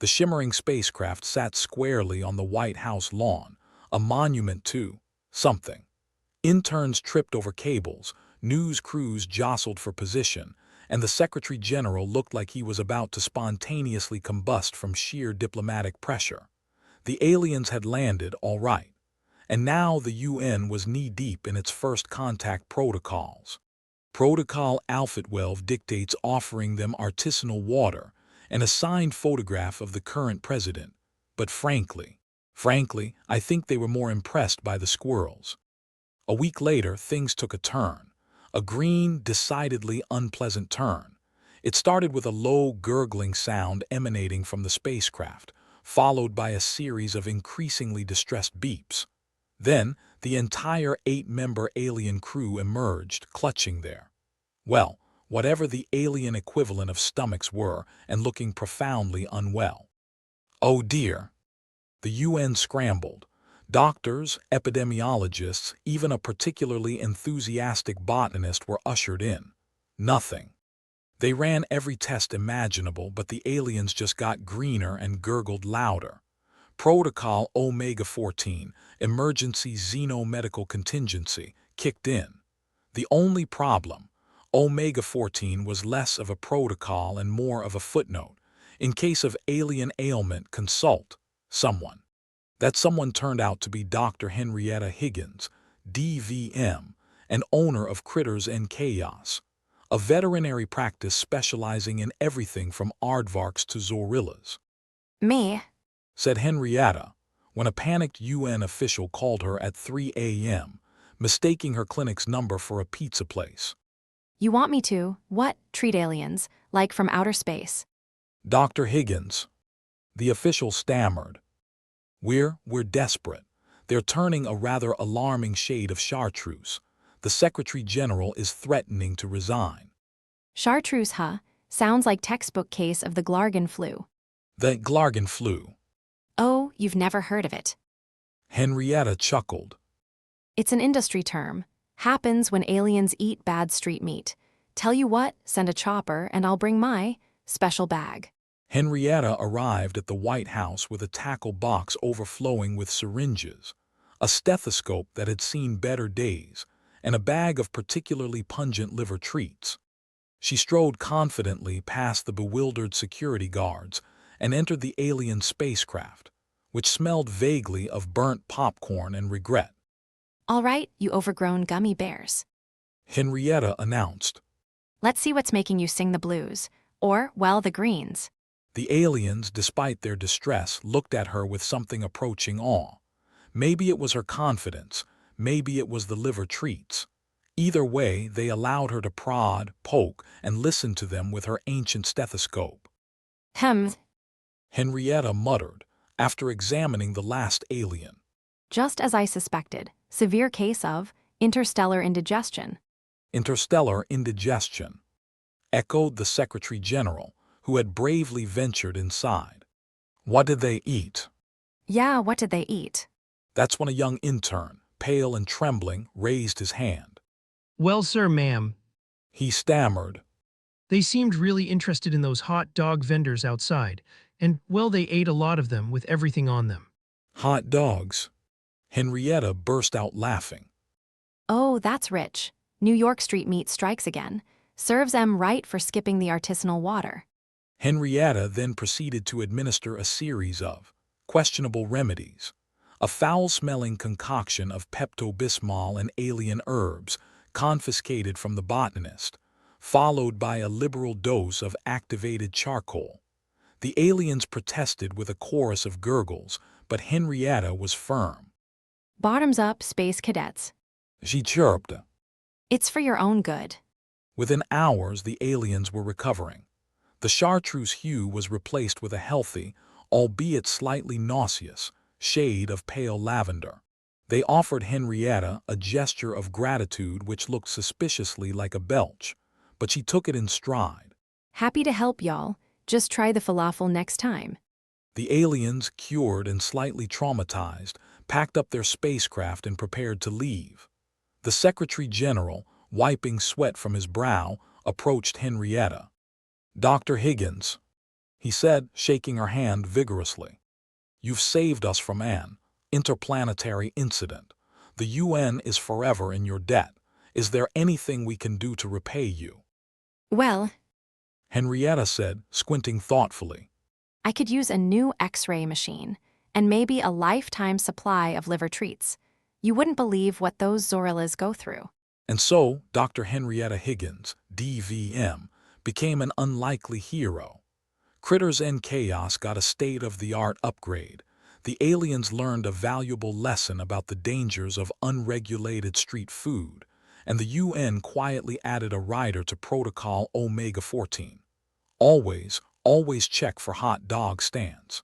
The shimmering spacecraft sat squarely on the White House lawn, a monument to something. Interns tripped over cables, news crews jostled for position, and the Secretary General looked like he was about to spontaneously combust from sheer diplomatic pressure. The aliens had landed, all right, and now the UN was knee-deep in its first contact protocols. Protocol Alpha 12 dictates offering them artisanal water and a signed photograph of the current president, but frankly, I think they were more impressed by the squirrels. A week later, things took a turn, a green, decidedly unpleasant turn. It started with a low, gurgling sound emanating from the spacecraft, followed by a series of increasingly distressed beeps. Then, the entire 8-member alien crew emerged, clutching well, whatever the alien equivalent of stomachs were, and looking profoundly unwell. Oh dear! The UN scrambled. Doctors, epidemiologists, even a particularly enthusiastic botanist were ushered in. Nothing. They ran every test imaginable, but the aliens just got greener and gurgled louder. Protocol Omega-14, emergency xenomedical contingency, kicked in. The only problem, Omega-14 was less of a protocol and more of a footnote. In case of alien ailment, consult someone. That someone turned out to be Dr. Henrietta Higgins, DVM, and owner of Critters and Chaos, a veterinary practice specializing in everything from aardvarks to zorillas. Me? Said Henrietta, when a panicked UN official called her at 3 a.m., mistaking her clinic's number for a pizza place. You want me to, what, treat aliens, like from outer space? Dr. Higgins. The official stammered. We're desperate. They're turning a rather alarming shade of chartreuse. The Secretary General is threatening to resign. Chartreuse, huh? Sounds like textbook case of the Glargan flu. The Glargan flu. Oh, you've never heard of it. Henrietta chuckled. It's an industry term. Happens when aliens eat bad street meat. Tell you what, send a chopper and I'll bring my special bag. Henrietta arrived at the White House with a tackle box overflowing with syringes, a stethoscope that had seen better days, and a bag of particularly pungent liver treats. She strode confidently past the bewildered security guards and entered the alien spacecraft, which smelled vaguely of burnt popcorn and regret. All right, you overgrown gummy bears. Henrietta announced. Let's see what's making you sing the blues, or, well, the greens. The aliens, despite their distress, looked at her with something approaching awe. Maybe it was her confidence, maybe it was the liver treats. Either way, they allowed her to prod, poke, and listen to them with her ancient stethoscope. Henrietta muttered, after examining the last alien. Just as I suspected, severe case of interstellar indigestion. Interstellar indigestion, echoed the Secretary General, who had bravely ventured inside. What did they eat? Yeah, what did they eat? That's when a young intern, pale and trembling, raised his hand. Well, sir, ma'am. He stammered. They seemed really interested in those hot dog vendors outside, and, well, they ate a lot of them with everything on them. Hot dogs. Henrietta burst out laughing. Oh, that's rich. New York street meat strikes again. Serves em right for skipping the artisanal water. Henrietta then proceeded to administer a series of questionable remedies. A foul-smelling concoction of Pepto-Bismol and alien herbs, confiscated from the botanist, followed by a liberal dose of activated charcoal. The aliens protested with a chorus of gurgles, but Henrietta was firm. Bottoms up, space cadets. She chirped. It's for your own good. Within hours, the aliens were recovering. The chartreuse hue was replaced with a healthy, albeit slightly nauseous, shade of pale lavender. They offered Henrietta a gesture of gratitude which looked suspiciously like a belch, but she took it in stride. Happy to help y'all. Just try the falafel next time. The aliens, cured and slightly traumatized, packed up their spacecraft and prepared to leave. The Secretary General, wiping sweat from his brow, approached Henrietta. Dr. Higgins. he said, shaking her hand vigorously. You've saved us from an interplanetary incident. The UN is forever in your debt. Is there anything we can do to repay you? Well, Henrietta said, squinting thoughtfully. I could use a new X-ray machine and maybe a lifetime supply of liver treats. You wouldn't believe what those Zorillas go through. And so, Dr. Henrietta Higgins, DVM, became an unlikely hero. Critters and Chaos got a state-of-the-art upgrade. The aliens learned a valuable lesson about the dangers of unregulated street food, and the UN quietly added a rider to Protocol Omega-14. Always check for hot dog stands.